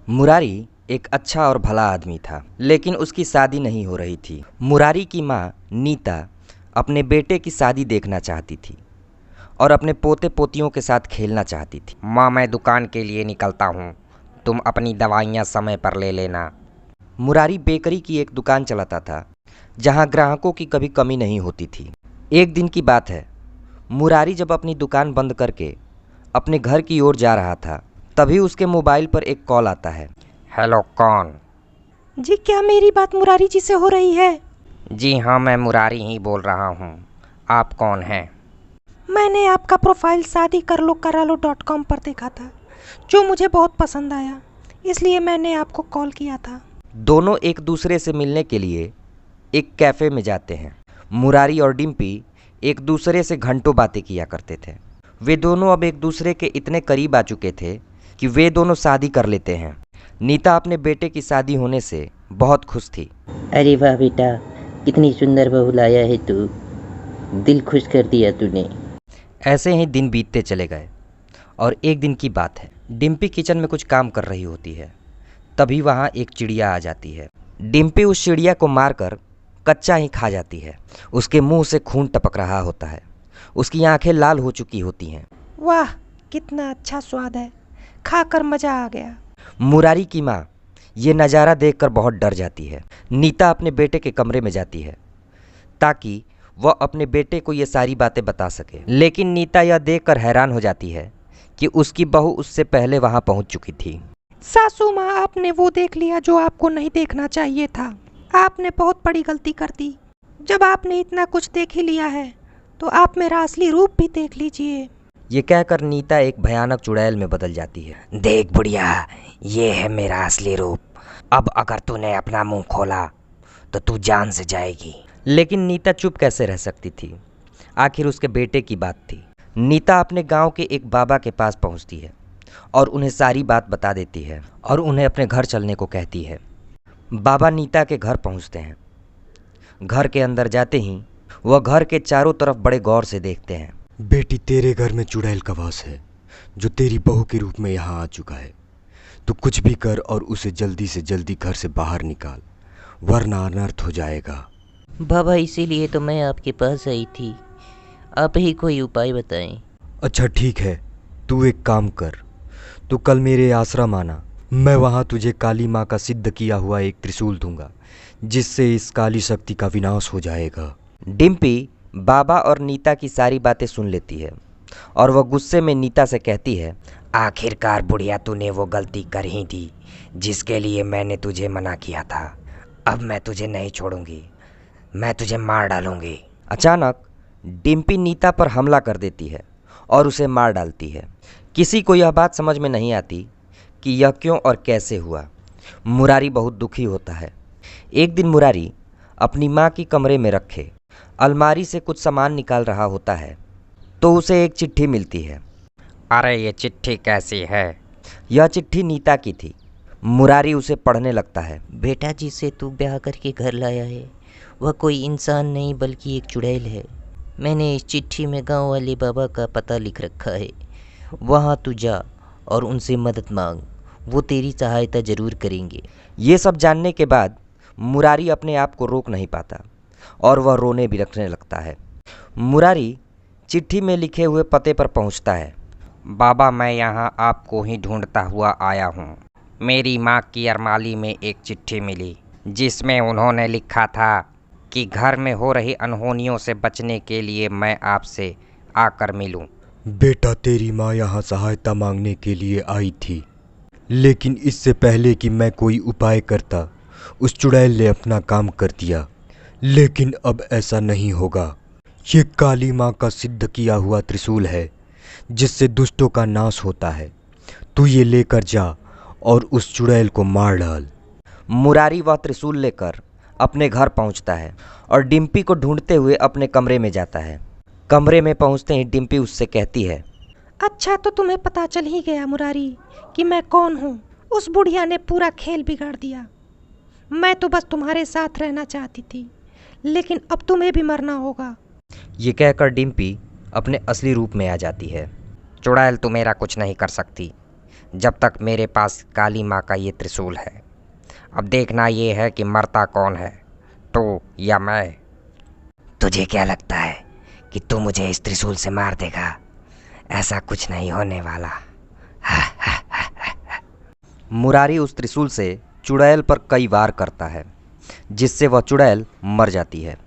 मुरारी एक अच्छा और भला आदमी था, लेकिन उसकी शादी नहीं हो रही थी। मुरारी की माँ नीता अपने बेटे की शादी देखना चाहती थी और अपने पोते पोतियों के साथ खेलना चाहती थी। माँ, मैं दुकान के लिए निकलता हूँ, तुम अपनी दवाइयाँ समय पर ले लेना। मुरारी बेकरी की एक दुकान चलाता था, जहाँ ग्राहकों की कभी कमी नहीं होती थी। एक दिन की बात है, मुरारी जब अपनी दुकान बंद करके अपने घर की ओर जा रहा था, तभी उसके मोबाइल पर एक कॉल आता है। हेलो, कौन? जी, क्या मेरी बात मुरारी जी से हो रही है? जी हाँ, मैं मुरारी ही बोल रहा हूँ। आप कौन हैं? मैंने आपका प्रोफाइल शादीकरलो.com पर देखा था, जो मुझे बहुत पसंद आया, इसलिए मैंने आपको कॉल किया था। दोनों एक दूसरे से मिलने के लिए एक कैफ़े में जाते हैं। मुरारी और डिम्पी एक दूसरे से घंटों बातें किया करते थे। वे दोनों अब एक दूसरे के इतने करीब आ चुके थे कि वे दोनों शादी कर लेते हैं। नीता अपने बेटे की शादी होने से बहुत खुश थी। अरे वाह बेटा, कितनी सुंदर बहू लाया है तू, दिल खुश कर दिया तूने। ऐसे ही दिन बीतते चले गए और एक दिन की बात है, डिम्पी किचन में कुछ काम कर रही होती है। तभी वहाँ एक चिड़िया आ जाती है। डिम्पी उस चिड़िया को मारकर कच्चा ही खा जाती है। उसके मुंह से खून टपक रहा होता है, उसकी आंखें लाल हो चुकी होती हैं। वाह, कितना अच्छा स्वाद है, खाकर मजा आ गया। मुरारी की माँ ये नज़ारा देखकर बहुत डर जाती है। नीता अपने बेटे के कमरे में जाती है ताकि वह अपने बेटे को ये सारी बातें बता सके, लेकिन नीता यह देखकर हैरान हो जाती है कि उसकी बहू उससे पहले वहाँ पहुँच चुकी थी। सासू माँ, आपने वो देख लिया जो आपको नहीं देखना चाहिए था। आपने बहुत बड़ी गलती कर दी। जब आपने इतना कुछ देख ही लिया है तो आप मेरा असली रूप भी देख लीजिए। ये कहकर नीता एक भयानक चुड़ैल में बदल जाती है। देख बुढ़िया, ये है मेरा असली रूप। अब अगर तूने अपना मुंह खोला तो तू जान से जाएगी। लेकिन नीता चुप कैसे रह सकती थी? आखिर उसके बेटे की बात थी। नीता अपने गांव के एक बाबा के पास पहुंचती है और उन्हें सारी बात बता देती है और उन्हें अपने घर चलने को कहती है। बाबा नीता के घर पहुंचते हैं। घर के अंदर जाते ही वह घर के चारों तरफ बड़े गौर से देखते हैं। बेटी, तेरे घर में चुड़ैल का वास है, जो तेरी बहू के रूप में यहाँ आ चुका है। तू कुछ भी कर और उसे जल्दी से जल्दी घर से बाहर निकाल, वरना अनर्थ हो जाएगा। बाबा, इसीलिए तो मैं आपके पास आई थी, आप ही कोई उपाय बताएं। अच्छा ठीक है, तू एक काम कर, तू कल मेरे आश्रम आना। मैं वहाँ तुझे काली माँ का सिद्ध किया हुआ एक त्रिशूल दूंगा, जिससे इस काली शक्ति का विनाश हो जाएगा। डिम्पी बाबा और नीता की सारी बातें सुन लेती है और वह गुस्से में नीता से कहती है, आखिरकार बुढ़िया, तूने वो गलती कर ही दी जिसके लिए मैंने तुझे मना किया था। अब मैं तुझे नहीं छोड़ूंगी, मैं तुझे मार डालूंगी। अचानक डिम्पी नीता पर हमला कर देती है और उसे मार डालती है। किसी को यह बात समझ में नहीं आती कि यह क्यों और कैसे हुआ। मुरारी बहुत दुखी होता है। एक दिन मुरारी अपनी माँ की कमरे में रखे अलमारी से कुछ सामान निकाल रहा होता है तो उसे एक चिट्ठी मिलती है। अरे, ये चिट्ठी कैसी है? यह चिट्ठी नीता की थी। मुरारी उसे पढ़ने लगता है। बेटा, जिसे तू ब्याह करके घर लाया है वह कोई इंसान नहीं बल्कि एक चुड़ैल है। मैंने इस चिट्ठी में गांव वाले बाबा का पता लिख रखा है, वहां तू जा और उनसे मदद मांग, वो तेरी सहायता जरूर करेंगे। ये सब जानने के बाद मुरारी अपने आप को रोक नहीं पाता और वह रोने भी लगने लगता है। मुरारी चिट्ठी में लिखे हुए पते पर पहुंचता है। बाबा, मैं यहाँ आपको ही ढूंढता हुआ आया हूँ। मेरी माँ की अरमाली में एक चिट्ठी मिली जिसमें उन्होंने लिखा था कि घर में हो रही अनहोनियों से बचने के लिए मैं आपसे आकर मिलूं। बेटा, तेरी माँ यहाँ सहायता मांगने के लिए आई थी, लेकिन इससे पहले कि मैं कोई उपाय करता, उस चुड़ैल ने अपना काम कर दिया। लेकिन अब ऐसा नहीं होगा। ये काली माँ का सिद्ध किया हुआ त्रिशूल है, जिससे दुष्टों का नाश होता है। तू ये लेकर जा और उस चुड़ैल को मार डाल। मुरारी वह त्रिशूल लेकर अपने घर पहुंचता है और डिम्पी को ढूंढते हुए अपने कमरे में जाता है। कमरे में पहुंचते ही डिम्पी उससे कहती है, अच्छा, तो तुम्हें पता चल ही गया मुरारी कि मैं कौन हूँ। उस बुढ़िया ने पूरा खेल बिगाड़ दिया। मैं तो बस तुम्हारे साथ रहना चाहती थी, लेकिन अब तुम्हें भी मरना होगा। ये कहकर डिम्पी अपने असली रूप में आ जाती है। चुड़ैल, तू मेरा कुछ नहीं कर सकती। जब तक मेरे पास काली माँ का ये त्रिशूल है। अब देखना ये है कि मरता कौन है, तू या मैं। तुझे क्या लगता है कि तू मुझे इस त्रिशूल से मार देगा? ऐसा कुछ नहीं होने वाला। मुरारी उस त्रिशूल से चुड़ैल पर कई वार करता है, जिससे वह चुड़ैल मर जाती है।